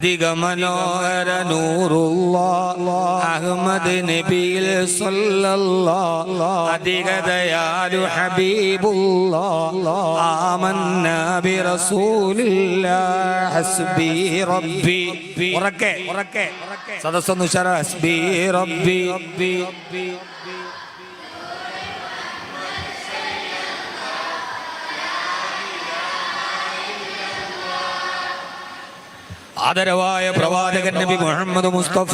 ദിഗമനോഹര നൂറുല്ലാഹ് Ahmad നബിയിൽ സല്ലല്ലാഹ് അധികദയാലു ഹബീബുല്ലാഹ് ആമന്നാ B റസൂലില്ലാഹ് ഹസ്ബി റബ്ബി ഉറക്കെ സദസ്സൊന്നു ഉശാറ ഹസ്ബി റബ്ബി ആദരവായ പ്രവാചകൻ നബി മുഹമ്മദ് മുസ്തഫ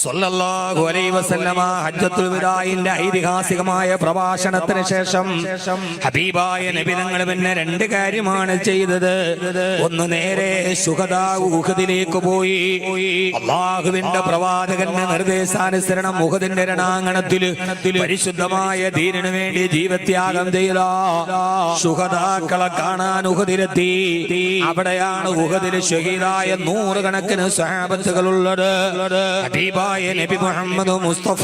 സ്വല്ലല്ലാഹു അലൈഹി വസല്ലമ ഹജ്ജത്തുൽ വിദാഇന്റെ ഐതിഹാസികമായ പ്രഭാഷണത്തിന് ശേഷം ഹബീബായ നബി തങ്ങൾ പിന്നെ രണ്ട് കാര്യമാണ് ചെയ്തത്. ഒന്ന്, നേരെ ശുഹദാ ഉഹദിലേക്ക് പോയി. അല്ലാഹുവിന്റെ പ്രവാചകന്റെ നിർദ്ദേശാനുസരണം ഉഹദിന്റെ രണാങ്കണത്തിൽ പരിശുദ്ധമായ ദീനിനു വേണ്ടി ജീവത്യാഗം ചെയ്ത ശുഹദാക്കളെ കാണാൻ ഉഹദിലെത്തി. അവിടെയാണ് ഉഹദിൽ ഷഹീദായ നൂറുകണക്കിന് സ്വഹാബത്തുകളുള്ളത്. ഹബീബായ നബി മുഹമ്മദ് മുസ്തഫ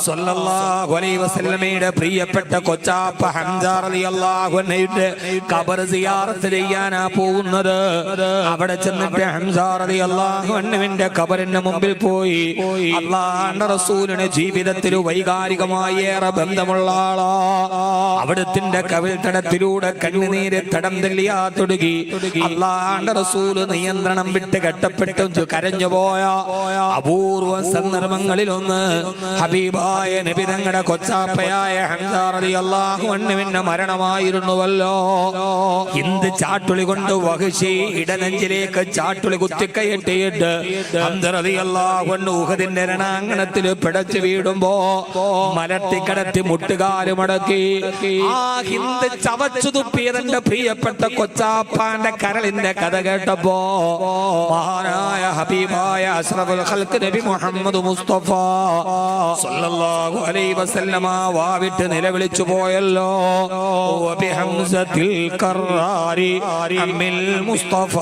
സ്വല്ലല്ലാഹു അലൈഹി വസല്ലമയുടെ പ്രിയപ്പെട്ട കൊച്ചാപ്പ ഹംസ റളിയല്ലാഹു അൻഹുവിന്റെ ഖബർ സിയാറത്ത് ചെയ്യാനാ പോകുന്നത്. അവിടെ ചെന്നിട്ട് ഹംസ റളിയല്ലാഹു അൻഹുവിന്റെ ഖബറിന്റെ മുമ്പിൽ പോയി. അല്ലാഹുവിന്റെ റസൂലിന് ജീവിതത്തിൽ വൈകാരികമായി ഏറെ ബന്ധമുള്ള ആളാ. അവിടത്തിന്റെ കവിൾത്തടത്തിലൂടെ കണ്ണുനീര് തടം തെല്ലിയാ തുടങ്ങി. അല്ലാഹുവിന്റെ റസൂല് നിയന്ത്രണം വിട്ട് കെട്ടപ്പെട്ടു കരഞ്ഞു പോയ അപൂർവ സന്ദർഭങ്ങളിലൊന്ന് ഹബീബായ നബി തങ്ങളുടെ കൊച്ചാപ്പയായ ഹംസ റളിയല്ലാഹു അൻഹുവിന്റെ മരണമായിരുന്നുവല്ലോ. ഹിന്ദ് ചാട്ടുളി കൊണ്ട് വഹ്ശി ഇടനെഞ്ചിലേക്ക് ചാട്ടുളി കുത്തിക്കയറ്റിയിട്ട് ഹംസ റളിയല്ലാഹു അൻഹു ഉഹദിന്റെ രണാങ്കണത്തിൽ പിടച്ചു വീടുമ്പോ മലത്തി കടത്തി മുട്ടുകാല് മടക്കി ആ ഹിന്ദ് ചവച്ചു തുപ്പിയതെന്റെ പ്രിയപ്പെട്ട കൊച്ചാപ്പാന്റെ കരളിന്റെ കഥ കേട്ടപ്പോ മഹാനായ ഹബീബായ അഷ്റഫുൽ ഖൽഖ് നബി മുഹമ്മദ് മുസ്തഫ സ്വല്ലല്ലാഹു അലൈഹി വസല്ലമ വാവിട്ട് നിലവിളിച്ചു പോയല്ലോ. വബി ഹംസത്തിൽ ഖറാരി അമ്മിൽ മുസ്തഫ.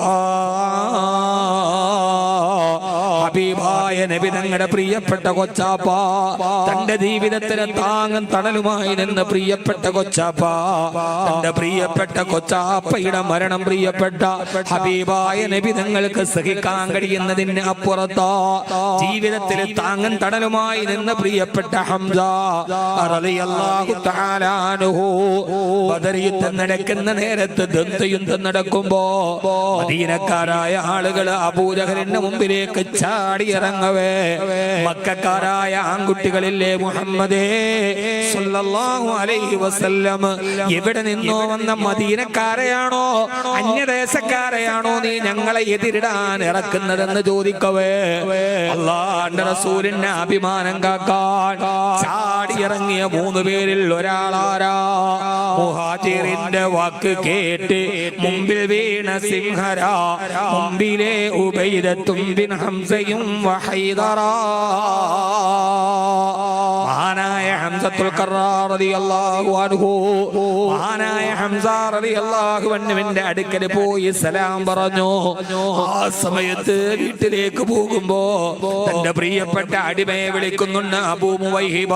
ഹബീബായ നബി തങ്ങളുടെ പ്രിയപ്പെട്ട കൊച്ചാപ്പ, തന്റെ ജീവിതത്തിന് താങ്ങും തണലുമായി നിന്ന് പ്രിയപ്പെട്ട കൊച്ചാപ്പ, തന്റെ പ്രിയപ്പെട്ട കൊച്ചാപ്പയുടെ മരണം പ്രിയപ്പെട്ട ഹബീബായ നബി തങ്ങൾക്ക് സഹിക്കാൻ കഴിയുന്നതിന് അപ്പുറത്താ ജീവിതത്തിൽ താങ്ങും തണലുമായി നിന്ന് പ്രിയപ്പെട്ട ഹംസ റളിയല്ലാഹു തആല അൻഹു ബദർ യുദ്ധം നടക്കുന്ന നേരത്ത് ദന്തയുദ്ധം നടക്കുമ്പോ മദീനക്കാരായ ആളുകൾ അബൂജഹലിന്റെ മുമ്പിലേക്ക് ചാടി ഇറങ്ങവേ മക്കക്കാരായ ആൺകുട്ടികളില്ലേ മുഹമ്മദേ സ്വല്ലല്ലാഹു അലൈഹി വസല്ലം എവിടെ നിന്നോ വന്ന മദീനക്കാരെയാണോ അന്യദേശക്കാരെയാണോ നീ ഞങ്ങളെ എതിരിടാൻ ഇറക്കുന്നതെന്ന് ചോദിക്കവേ അല്ലാഹുവിന്റെ റസൂലിന്റെ അഭിമാനം കാക്കാൻ ചാടി ഇറങ്ങിയ 3 പേരിൽ ഒരാളാരാ? മുഹാജിറിന്റെ വാക്ക് കേട്ട് മുമ്പിൽ വീണ സിംഹരാ, മുമ്പിലെ ഉബൈദത്തും ബിൻ ഹംസയും വഹൈദറാ. മഹാനായ ഹംസത്തുൽ ഖറാർ റളിയല്ലാഹു അൻഹു മഹാനായ ഹംസ റളിയല്ലാഹു അൻഹുവിന്റെ അടുക്കൽ പോയി സലാം പറഞ്ഞു. ആ സമയത്ത് വീട്ടിലേക്ക് പോകുമ്പോ തന്റെ പ്രിയപ്പെട്ട അടിമയെ വിളിക്കുന്നുണ്ട്. അബൂ മുവൈഹിബ,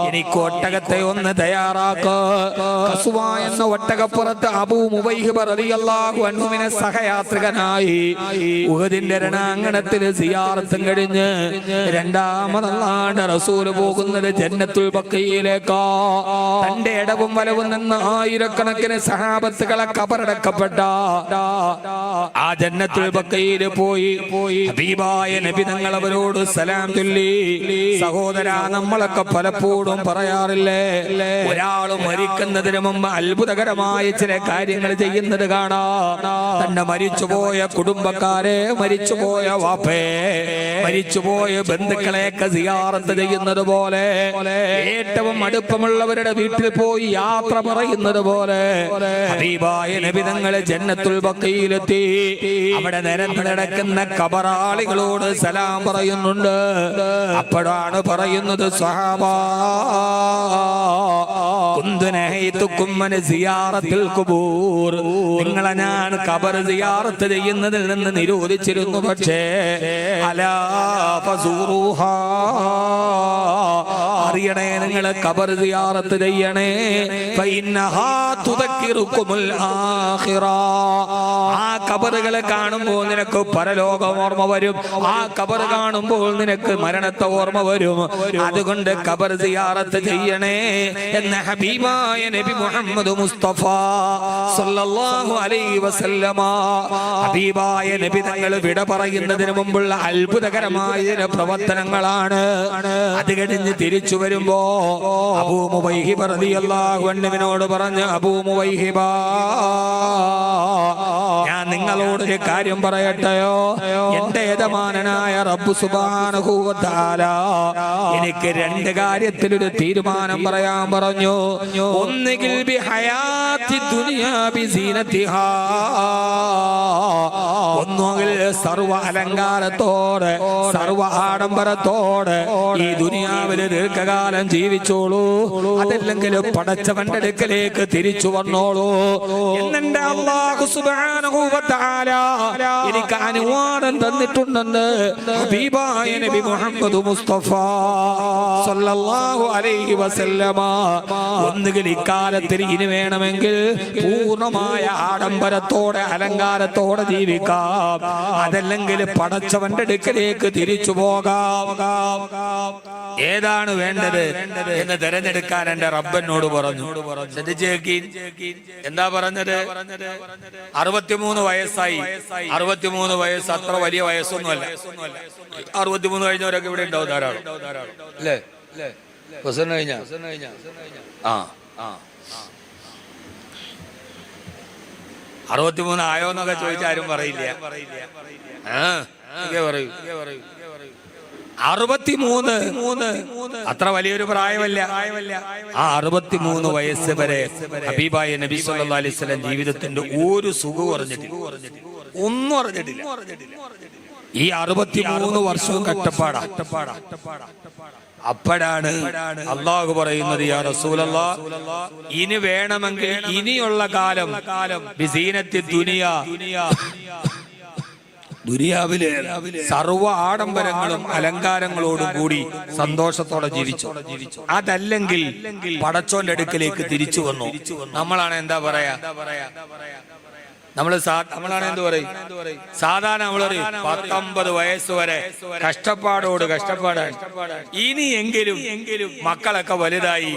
എനിക്ക് ഒട്ടകത്തെ ഒന്ന് തയ്യാറാക്ക. ഖസ്വ എന്ന ഒട്ടകപ്പുറത്ത് അബൂ മുവൈഹിബ റളിയല്ലാഹു അൻഹുവിനെ സഹയാത്രികനായി ഉഹദിന്റെ രണാങ്കണത്തിൽ സിയാറത്തും കഴിഞ്ഞ് രണ്ടാമതല്ലാണ്ട് റസൂൽ പോകുന്നത് ജന്നത്തുൽ ബഖീയിലേക്കാ. തന്റെ ഇടവും വലവും നിന്ന് ആയിരക്കണക്കിന് സഹാബത്തുകളെ ഖബറടക്കപ്പെട്ട ആ ജന്നത്തുൽ ബഖീയിൽ പോയി ഹബീബായ നബി തങ്ങൾ അവരോട് സലാം ചൊല്ലി. സഹോദരാ, നമ്മളൊക്കെ പലപ്പോഴും പറയാറില്ലേ, ഒരാൾ മരിക്കുന്നതിന് മുമ്പ് അത്ഭുതകരമായ ചില കാര്യങ്ങൾ ചെയ്യുന്നത് കാണാം. തന്റെ മരിച്ചുപോയ കുടുംബക്കാരെ, മരിച്ചുപോയ വാപ്പയെ, മരിച്ചുപോയ ബന്ധുക്കളെയൊക്കെ സിയാറത്ത് ചെയ്യുന്നത് പോലെ, ഏറ്റവും അടുപ്പമുള്ളവരുടെ വീട്ടിൽ പോയി യാത്ര പറയുന്നത് പോലെ ഹബീബായ നബി തങ്ങൾ ജന്നത്തുൽ ബഖീയിലെത്തി. അവിടെ നിരന്ന് നടക്കുന്ന ഖബറാളികളോട് സലാം പറയുന്നുണ്ട്. അപ്പോഴാണ് പറയുന്നത്, സ്വഹാബാ കുന്തു നഹൈതുകും അൻ സിയാറത്തിൽ ഖുബൂർ, നിങ്ങളെ ഞാൻ ഖബർ സിയാറത്ത് ചെയ്യുന്നതിൽ നിന്ന് നിരോധിച്ചിരുന്നു. പക്ഷേ അലാ ഫസൂറുഹാ, അറിയണേ, നിങ്ങൾ ഖബർ സിയാറത്ത് ചെയ്യണേ. ഫഇന്നഹാ തുദക്കിറുകുമുൽ ആഖിറ. ആ ഖബറുകളെ കാണുമ്പോൾ നിനക്ക് പരലോകം ഓർമ്മ വരും. ആ ഖബർ കാണുമ്പോൾ നിനക്ക് മരണത്തെ ഓർമ്മ വരും. അതുകൊണ്ട് ഖബർ സിയാറത്ത് ചെയ്യണേ എന്ന് ഹബീബായ നബി മുഹമ്മദ് മുസ്തഫ സല്ലല്ലാഹു അലൈഹി വസല്ലമ. ഹബീബായ നബി തങ്ങൾ വിട പറയുന്നതിന് മുമ്പുള്ള അത്ഭുതകരമായ പ്രവർത്തനങ്ങളാണ്. അത് കഴിഞ്ഞ് തിരിച്ചു വരുമ്പോ അബൂ മുവൈഹിബ റളിയല്ലാഹു അൻഹുവിനോട് പറഞ്ഞു, അബൂ മുവൈഹിബ, ഞാൻ നിങ്ങളോടൊരു കാര്യം പറയട്ടെയോ? എന്റെ യജമാനനായ റബ്ബ് സുബ്ഹാനഹു വ തആല എനിക്ക് രണ്ട് കാര്യത്തിലൊരു തീരുമാനം പറയാൻ പറഞ്ഞു. ഒന്നുകിൽ ബി ഹയാത്തി ദുനിയാ ബി സീനതിഹാ, ഒന്നുകിൽ സർവ അലങ്കാരത്തോടെ സർവ ആഡംബരത്തോടെ ഈ ദുനിയാവിൽ ദീർഘകാലം ജീവിച്ചോളൂ, അതല്ലെങ്കിൽ പടച്ചവന്റെ അടുക്കലേക്ക് തിരിച്ചു വന്നോളൂ എന്നെ അല്ലാഹു സുബ്ഹാനഹു വ തആല എനിക്ക് അനുവാദം തന്നിട്ടുണ്ടെന്ന് ഹബീബായ നബി മുഹമ്മദ് മുസ്തഫ സല്ലല്ലാഹു അലൈഹി വസല്ലമ. ഒന്നുകിൽ ഇക്കാലത്തിൽ ഇനി വേണമെങ്കിൽ പൂർണ്ണമായ ആഡംബരത്തോടെ അലങ്കാരത്തോടെ ജീവിക്കാം, അതല്ലെങ്കിൽ പടച്ചവന്റെ അടുക്കലേക്ക് തിരിച്ചു പോകാം. ഏതാണ് വേണ്ടത് എന്ന് തിരഞ്ഞെടുക്കാൻ എന്റെ റബ്ബനോട് പറഞ്ഞു. എന്താ പറഞ്ഞത്? 63 വയസ്സായി. 63 വയസ്സ് അത്ര വലിയ വയസ്സൊന്നുമല്ല. 63 കഴിഞ്ഞവരൊക്കെ ഇവിടെ ഉണ്ടാവും ധാരാളം അല്ലേ? കഴിഞ്ഞ 63 ആയോന്നൊക്കെ ചോദിച്ചാരും പറയില്ല. പറയൂ 63 അത്ര വലിയൊരു പ്രായമല്ല. ആ 63 വയസ്സ് വരെ ഹബീബായ നബി സല്ലല്ലാഹു അലൈഹി വസല്ലം ജീവിതത്തിന്റെ ഒരു സുഖവും അറിഞ്ഞിട്ടില്ല, ഒന്നും അറിഞ്ഞിട്ടില്ല. ഈ 63 വർഷവും കഷ്ടപ്പാടാ. അപ്പോഴാണ് അള്ളാഹു പറയുന്നത്, യാ റസൂലല്ലാഹ്, ഇനി വേണമെങ്കിൽ ഇനിയുള്ള കാലം ബിസീനത്തി ദുനിയാ, ദുനിയാവിലെ സർവ്വ ആഡംബരങ്ങളും അലങ്കാരങ്ങളോടും കൂടി സന്തോഷത്തോടെ ജീവിച്ചു. അതല്ലെങ്കിൽ പടച്ചോന്റെ അടുക്കലേക്ക് തിരിച്ചു വന്നു. നമ്മളാണ് എന്താ പറയാ? നമ്മളാണ് എന്ത് പറയും? സാധാരണ നമ്മൾ പറയും 19 വയസ്സ് വരെ കഷ്ടപ്പാടാണ്. ഇനിയെങ്കിലും മക്കളൊക്കെ വലുതായി,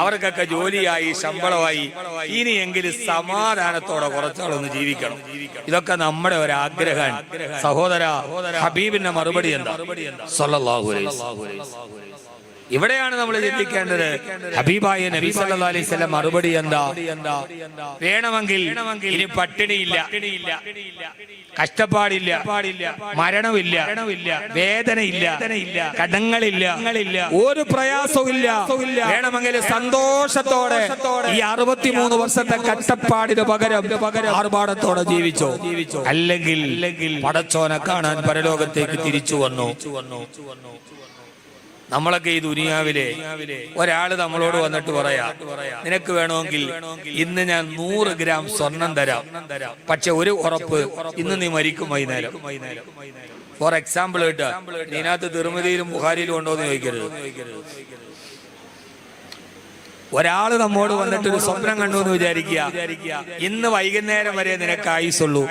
അവർക്കൊക്കെ ജോലിയായി, ശമ്പളമായി, ഇനിയെങ്കിലും സമാധാനത്തോടെ കുറച്ചാളൊന്ന് ജീവിക്കണം. ഇതൊക്കെ നമ്മുടെ ഒരാഗ്രഹമാണ്. സഹോദര, ഹബീബിന്റെ മറുപടി എന്താ? സല്ലല്ലാഹു അലൈഹി വസല്ലം. ഇവിടെയാണ് നമ്മൾ ചിന്തിക്കേണ്ടത്. ഹബീബായ നബി സല്ലല്ലാഹു അലൈഹി വസല്ലം മറുപടി എന്താ? വേണമെങ്കിൽ ഇനി പട്ടിണിയില്ല, കഷ്ടപ്പാടില്ല, മരണമില്ല, വേദനയില്ല, കടങ്ങളില്ല, ഒരു പ്രയാസവും ഇല്ല. വേണമെങ്കിൽ സന്തോഷത്തോടെ ഈ 63 വർഷത്തെ കഷ്ടപ്പാടിന് പകരം ആർഭാടത്തോടെ ജീവിച്ചോ. അല്ലെങ്കിൽ പടച്ചോനെ കാണാൻ പരലോകത്തേക്ക് തിരിച്ചു വന്നു. നമ്മളൊക്കെ ഈ ദുനിയാവിലെ ഒരാള് നമ്മളോട് വന്നിട്ട് പറയാ, നിനക്ക് വേണമെങ്കിൽ ഇന്ന് ഞാൻ 100 ഗ്രാം സ്വർണം തരാം, പക്ഷെ ഒരു ഉറപ്പ്, ഇന്ന് നീ മരിക്കും വൈകുന്നേരം. ഫോർ എക്സാമ്പിൾ കേട്ടാ, ഇതിനകത്ത് തിരുമതിയിലും ബുഖാരിയിലും ഉണ്ടോ എന്ന് ചോദിക്കരുത്. ഒരാള് നമ്മോട് വന്നിട്ട് ഒരു സ്വപ്നം കണ്ടു എന്ന് വിചാരിക്കുക, ഇന്ന് വൈകുന്നേരം വരെ നിനക്ക് ആയുസുള്ളൂ,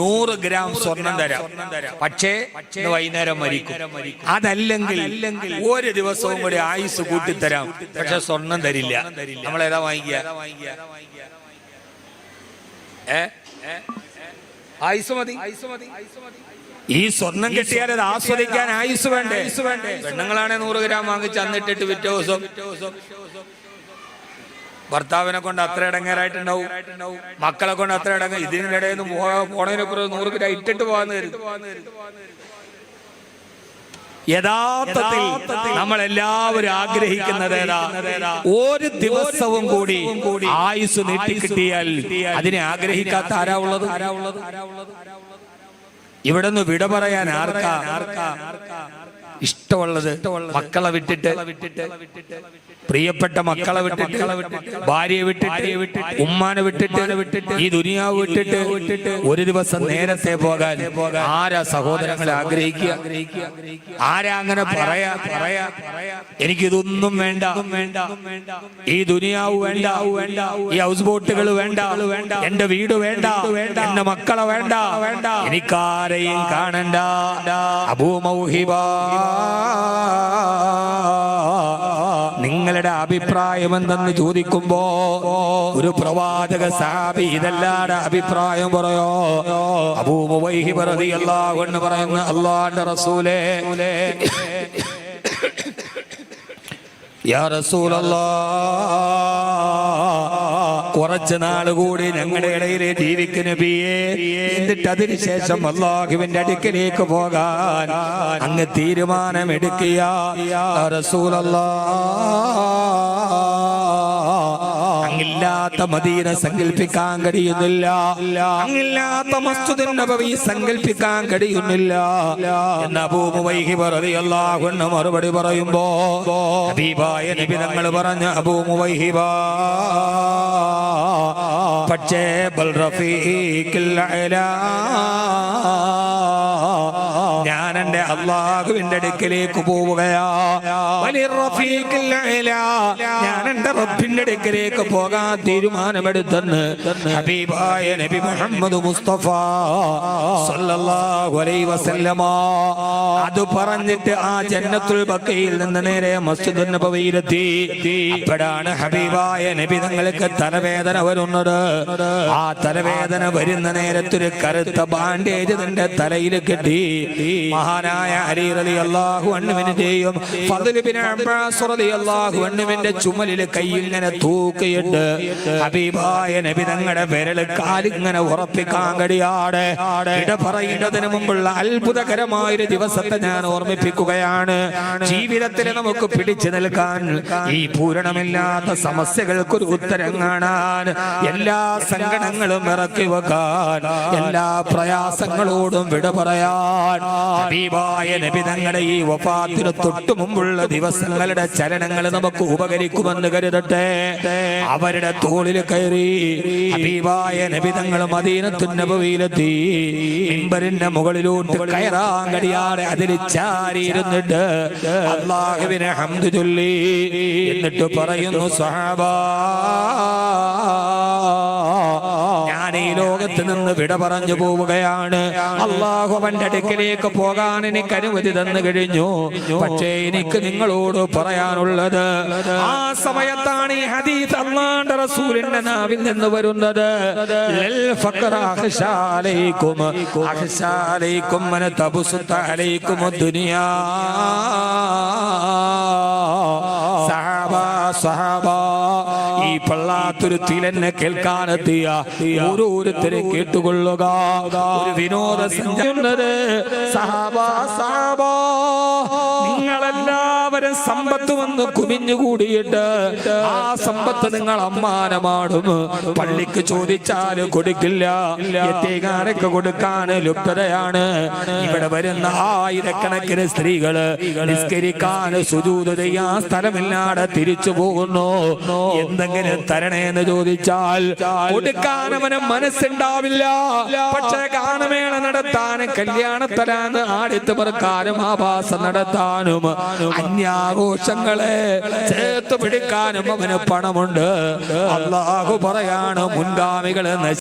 100 ഗ്രാം സ്വർണം തരാം, പക്ഷേ വൈകുന്നേരം മരിക്കും. അതല്ലെങ്കിൽ ഒരു ദിവസവും കൂടി ആയുസ് കൂട്ടിത്തരാം, പക്ഷെ സ്വർണം തരില്ല. നമ്മളേതാ വാങ്ങിക്കുക? ആയുസ് മതി. ഈ സ്വർണം കിട്ടിയാൽ അത് ആസ്വദിക്കാൻ ആയുസ് വേണ്ടേ? പെണ്ണുങ്ങളാണെ 100 ഗ്രാം വാങ്ങിച്ച് അന്നിട്ടിട്ട് പിറ്റേ ദിവസം ഭർത്താവിനെ കൊണ്ട് അത്ര ഇടങ്ങേറായിട്ടുണ്ടാവും, മക്കളെ കൊണ്ട് അത്ര ഇടങ്ങ. ഇതിനിടയിൽ നിന്ന് പോണതിനൊക്കെ 100 ഗ്രാം ഇട്ടിട്ട് പോകാന്ന് കരുതും. യഥാർത്ഥത്തിൽ നമ്മൾ എല്ലാവരും ആഗ്രഹിക്കുന്നത് ഒരു ദിവസവും കൂടി ആയുസ് നീട്ടിക്കിട്ടിയാൽ അതിനെ ആഗ്രഹിക്കാത്ത ആരാ ഉള്ളത്? ഇവിടെ നിന്ന് വിട പറയാൻ ആർക്കാ? ഇഷ്ടമുള്ളത് മക്കളെ വിട്ടിട്ട്, പ്രിയപ്പെട്ട മക്കളെ വിട്ടിട്ട്, ഭാര്യയെ വിട്ടിട്ട്, ഉമ്മാനെ വിട്ടിട്ട്, ഈ ദുനിയാവ് വിട്ടിട്ട് ഒരു ദിവസം നേരത്തെ പോകാൻ ആരാ സഹോദരങ്ങളെ ആഗ്രഹിക്കുക? ആരാ അങ്ങനെ പറയാ? എനിക്കിതൊന്നും വേണ്ട, ഈ ദുനിയാവ് വേണ്ട, ഈ ഹൗസ് ബോട്ടുകൾ വേണ്ട, എന്റെ വീട് വേണ്ട, എന്റെ മക്കളെ വേണ്ട, എനിക്കാരെയും കാണണ്ട. അബൂ മൗഹിബ, നിങ്ങളുടെ അഭിപ്രായം എന്തെന്ന് ചോദിക്കുമ്പോ ഒരു പ്രവാചക സഹാബി ഇതല്ലാതെ അഭിപ്രായം പറയോ? അബൂ മുവൈഹിബ റളിയല്ലാഹു അൻഹു പറയുന്ന അല്ലാഹുവിന്റെ റസൂലേ, യാ റസൂലല്ലാഹ്, കുറച്ച് നാൾ കൂടി ഞങ്ങളുടെ ഇടയിലെ ജീവിക്കുന്ന നബിയേ, എന്നിട്ട് അതിനുശേഷം അല്ലാഹുവിന്റെ അടുക്കലേക്ക് പോകാൻ അങ്ങ് തീരുമാനമെടുക്കുക. യാ റസൂലല്ലാഹ്, അങ്ങില്ലാത്ത മദീന സങ്കല്പിക്കാൻ കഴിയുന്നില്ല, അങ്ങില്ലാത്ത മസ്ജിദുൻ നബവി സങ്കല്പിക്കാൻ കഴിയുന്നില്ല എന്ന് അബൂ മുവൈഹിബ റളിയല്ലാഹു അൻഹു മറുപടി പറയുമ്പോ ഹബീബായ നബി തങ്ങൾ പറഞ്ഞു, അബൂ മുവൈഹിബ, പക്ഷേ ബൽ റഫീഖിൽ അലാ, ഞാൻ എന്റെ അല്ലാഹുവിന്റെ അടുക്കലേക്ക് പോവുകയാ. വലിർ റഫീഖിൽ അലാ, ഞാൻ എന്റെ റബ്ബിന്റെ അടുക്കലേക്ക് പോകാൻ തീരുമാനമെടുത്തെന്ന് ഹബീബായ നബി മുഹമ്മദ് മുസ്തഫ സല്ലല്ലാഹു അലൈഹി വസല്ലമ അത് പറഞ്ഞിട്ട് ആ ജന്നത്തുൽ ബഖയിൽ നിന്ന് നേരെ മസ്ജിദുൻ നബവിയിലെത്തി. അപ്പോഴാണ് ഹബീബായ നബി തങ്ങൾക്ക് തലവേദന വരുന്നത്. ആ തലവേദന വരുന്ന നേരത്തൊരു കറുത്ത ബാൻഡേജ് തന്റെ തലയിൽ കെട്ടി മഹാനായ അലി റളിയല്ലാഹു അൻഹുവിന്റെയും ഫദ്ൽ ബിൻ അബ്ബാസ് റളിയല്ലാഹു അൻഹുവിന്റെ ചുമലിൽ കൈ ഇങ്ങനെ തൂക്കിയിട്ട് ഹബീബായ നബി തങ്ങളുടെ വിരൽ കാലിങ്ങനെ ഉറപ്പിക്കാൻ കഴിയാതെ ഇട പറയുന്നതിന് മുമ്പുള്ള അത്ഭുതകരമായൊരു ദിവസത്തെ ഞാൻ ഓർമ്മിപ്പിക്കുകയാണ്. ജീവിതത്തിൽ നമുക്ക് പിടിച്ചു നിൽക്കാൻ, ഈ പൂരണമില്ലാത്ത സമസ്യകൾക്കൊരു ഉത്തരം കാണാൻ, എല്ലാ സങ്കടങ്ങളും ഇറക്കി വെക്കാൻ, എല്ലാ പ്രയാസങ്ങളോടും വിട പറയാൻ ഹബീബായ നബി തങ്ങളുടെ ഈ വഫാത്തിന് തൊട്ടു മുമ്പുള്ള ദിവസങ്ങളുടെ ചലനങ്ങൾ നമുക്ക് ഉപകരിക്കുമെന്ന് കരുതട്ടെ. അവരുടെ തോളിൽ കയറി ഹബീബായ നബി തങ്ങൾ മദീനത്തുൻ നബവിയിലെത്തി. മിമ്പറിന്റെ മുകളിലോട്ട് കയറാൻ കഴിയാതെ അതിൽ ചാരിയിരുന്നിട്ട് അല്ലാഹുവിനെ ഹംദ് ചൊല്ലി. എന്നിട്ട് പറയുന്നു, സ്വഹാബാ, ഞാൻ ഈ ലോകത്ത് നിന്ന് വിട പറഞ്ഞു പോവുകയാണ്. അല്ലാഹു അവന്റെ അടുക്കലേക്ക് പോകാൻ എനിക്ക് അനുമതി തന്നു കഴിഞ്ഞു. പക്ഷേ എനിക്ക് നിങ്ങളോട് പറയാനുള്ളത്, ആ സമയത്താണ് ഈ ഹദീസ് അല്ലാഹുവിന്റെ റസൂലിന്റെ നാവിൽ നിന്ന് വരുന്നത്. ലൽ ഫഖറ അഖ്ശാ അലൈക്കും, അഖ്ശാ അലൈക്കും മൻ തബ്സുത അലൈക്കും ദുനിയാ. സഹാബാ, ഈ പള്ളാത്തുരുത്തിൽ എന്നെ കേൾക്കാനെത്തിയ ഓരോരുത്തരെ കേട്ടുകൊള്ളുക. ഒരു വിനോദ സഞ്ചാരം, സഹാബാ, നിങ്ങളെല്ലാവരും സമ്പത്ത് വന്ന് കുമിഞ്ഞുകൂടിയിട്ട് ആ സമ്പത്ത് നിങ്ങൾ അമ്മാനമാടും. പള്ളിക്ക് ചോദിച്ചാൽ കൊടുക്കില്ല, എത്തേകാരൊക്കെ കൊടുക്കാൻ ലുബ്ധതയാണ്. ഇവിടെ വരുന്ന ആയിരക്കണക്കിന് സ്ത്രീകള് നിസ്കരിക്കാൻ സുജൂദ് ചെയ്യാൻ സ്ഥലമില്ലാതെ തിരിച്ചു പോകുന്നു. എന്തെങ്കിലും തരണേന്ന് ചോദിച്ചാൽ കൊടുക്കാൻ അവന് മനസ്സുണ്ടാവില്ല. പക്ഷെ ഗാനമേള നടത്താനും കല്യാണത്തലാന്ന് ആടിത്ത് പറക്കാനും ആഭാസം നടത്താനും അന്യാഘോഷങ്ങളെ ചേർത്ത് പിടിക്കാനും അവന് പണമുണ്ട്. അല്ലാഹു പറയാണ്, മുൻഗാമികളെ